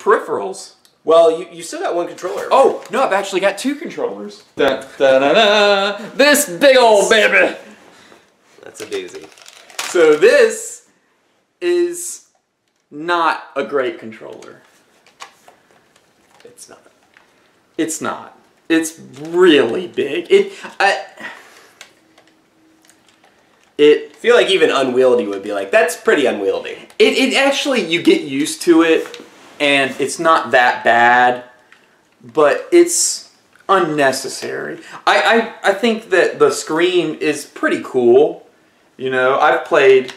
peripherals. Well, you still got one controller. Oh, no, I've actually got 2 controllers. Da, da, da, da. This big old baby. That's a doozy. So this is not a great controller. It's not. It's not. It's really big. I feel like even unwieldy would be like, that's pretty unwieldy. It actually, you get used to it, and it's not that bad, but it's unnecessary. I think that the screen is pretty cool. You know, I've played,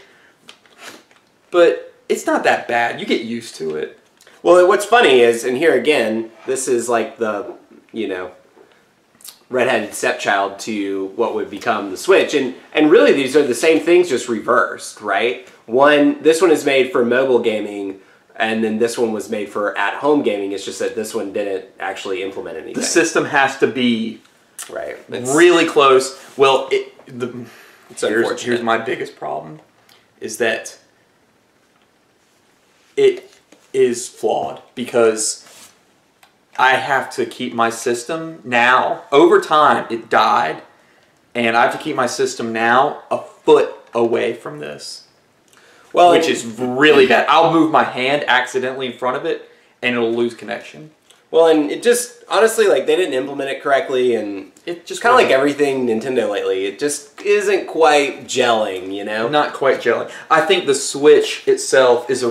but it's not that bad. You get used to it. Well, what's funny is, and here again, this is like the, you know, redheaded stepchild to what would become the Switch. And really these are the same things, just reversed, right? This one is made for mobile gaming, and then this one was made for at-home gaming. It's just that this one didn't actually implement anything. The system has to be right. really close. Well, here's my biggest problem, is that it is flawed because I have to keep my system now. Over time, it died, and I have to keep my system now a foot away from this. Well, which is really bad. I'll move my hand accidentally in front of it, and it'll lose connection. Well, and it just, honestly, like, they didn't implement it correctly, and it just kind of like everything Nintendo lately, it just isn't quite gelling, you know? Not quite gelling. I think the Switch itself is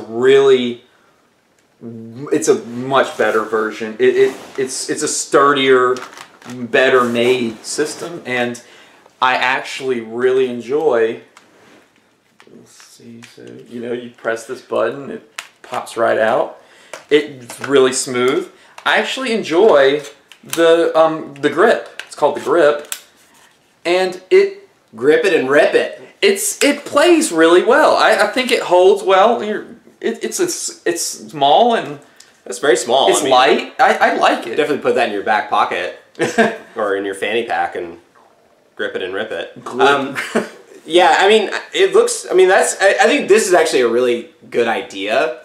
it's a much better version. It's a sturdier, better made system, and I actually really enjoy. Let's see, so you know, you press this button, it pops right out. It's really smooth. I actually enjoy the grip. It's called the grip, and grip it and rip it. It plays really well. I think it holds well. It's small and it's very small. It's light. I like it. Definitely put that in your back pocket or in your fanny pack and grip it and rip it. Yeah, I mean, it looks. I mean, I think this is actually a really good idea.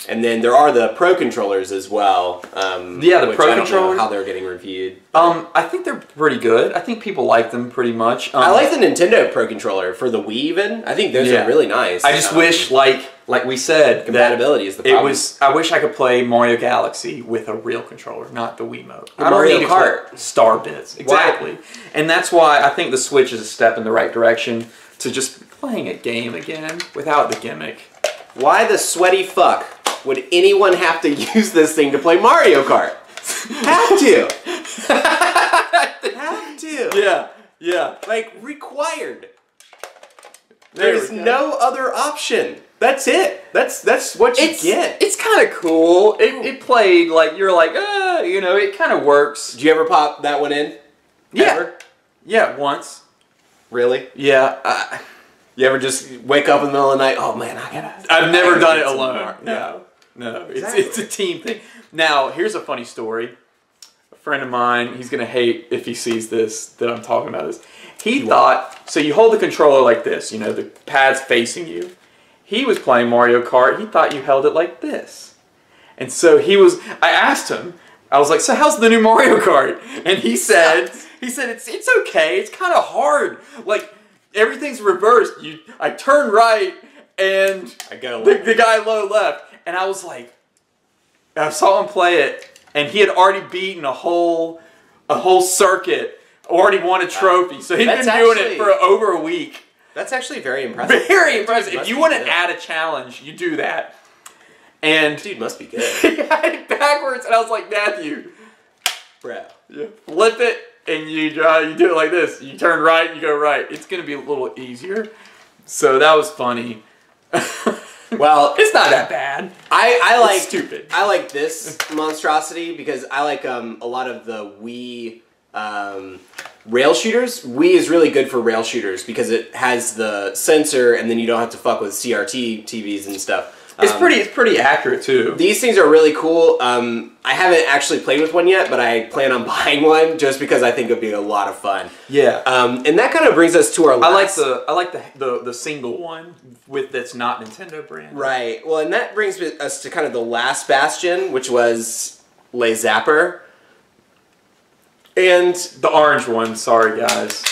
And then there are the Pro controllers as well. Yeah, the Pro controllers. How they're getting reviewed. I think they're pretty good. I think people like them pretty much. I like the Nintendo Pro controller for the Wii even. I think those are really nice. I just wish, like we said, compatibility is the problem. I wish I could play Mario Galaxy with a real controller, not the Wiimote. I don't need Kart. Star bits. Exactly. Why? And that's why I think the Switch is a step in the right direction to just playing a game again without the gimmick. Why the sweaty fuck would anyone have to use this thing to play Mario Kart? Have to. Have to. Yeah. Yeah. Like, required. There's no other option. That's it. That's what you get. It's kind of cool. It played like, you're like, you know, it kind of works. Did you ever pop that one in? Yeah. Ever? Yeah, once. Really? Yeah. You ever just wake up in the middle of the night, oh man, I've never done it alone. No. No. Exactly. It's a team thing. Now, here's a funny story. A friend of mine, he's going to hate if he sees this, that I'm talking about this. He thought, so you hold the controller like this, you know, the pad's facing you. He was playing Mario Kart. He thought you held it like this. And so I asked him, I was like, so how's the new Mario Kart? And he said, it's okay. It's kind of hard. Like, everything's reversed. I turn right, and I go the guy low left. And I was like, I saw him play it, and he had already beaten a whole circuit, already won a trophy. So he'd been doing it for over a week. That's actually very impressive. Very impressive. If you want to add a challenge, you do that. And dude must be good. He had it backwards, and I was like, Matthew, bro, flip it, and you do it like this. You turn right, you go right. It's going to be a little easier. So that was funny. Well, it's not that bad. It's stupid. I like this monstrosity because I like a lot of the Wii rail shooters. Wii is really good for rail shooters because it has the sensor, and then you don't have to fuck with CRT TVs and stuff. It's pretty accurate too. These things are really cool. I haven't actually played with one yet, but I plan on buying one just because I think it'd be a lot of fun. Yeah. And that kind of brings us to our last... I like the single one that's not Nintendo brand. Right. Well, and that brings us to kind of the last bastion, which was Les Zapper. And the orange one, sorry guys.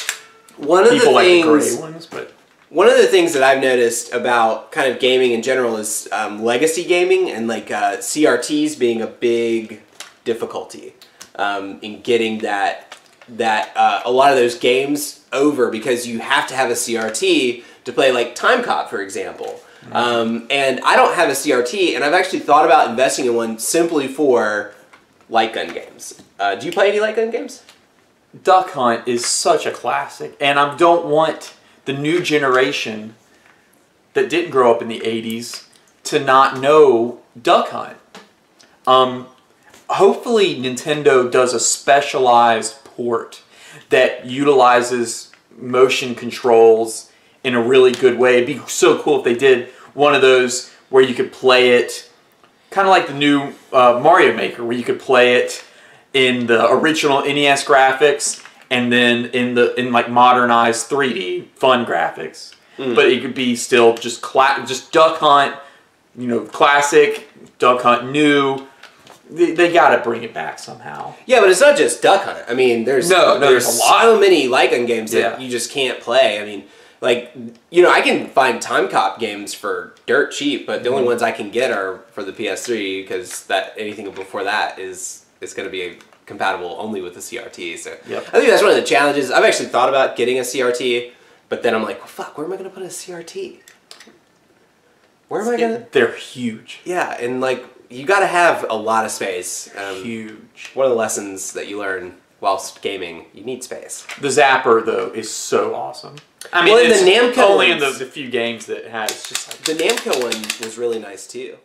One of People the like things, the gray ones, but one of the things that I've noticed about kind of gaming in general is legacy gaming and like CRTs being a big difficulty in getting that a lot of those games over, because you have to have a CRT to play like Time Cop, for example. And I don't have a CRT, and I've actually thought about investing in one simply for light gun games. Do you play any light gun games? Duck Hunt is such a classic, and I don't want the new generation that didn't grow up in the 80s to not know Duck Hunt. Hopefully Nintendo does a specialized port that utilizes motion controls in a really good way. It'd be so cool if they did one of those where you could play it kind of like the new Mario Maker, where you could play it in the original NES graphics and then in like modernized 3D fun graphics. But it could be still just Duck Hunt, you know, classic, Duck Hunt new. They got to bring it back somehow. Yeah, but it's not just Duck Hunt. I mean, there's a lot. So many light gun games that you just can't play. I mean, like, you know, I can find Time Cop games for dirt cheap, but the only ones I can get are for the PS3, because anything before that is going to be compatible only with the CRT. So I think that's one of the challenges. I've actually thought about getting a CRT, but then I'm like, well, fuck, where am I going to put a CRT? Where am I going to... They're huge. Yeah, and like, you got to have a lot of space. Huge. One of the lessons that you learn whilst gaming, you need space. The Zapper, though, is so awesome. I mean, well, the Namco only ones, in the few games that it had. It's just like... The Namco one was really nice, too.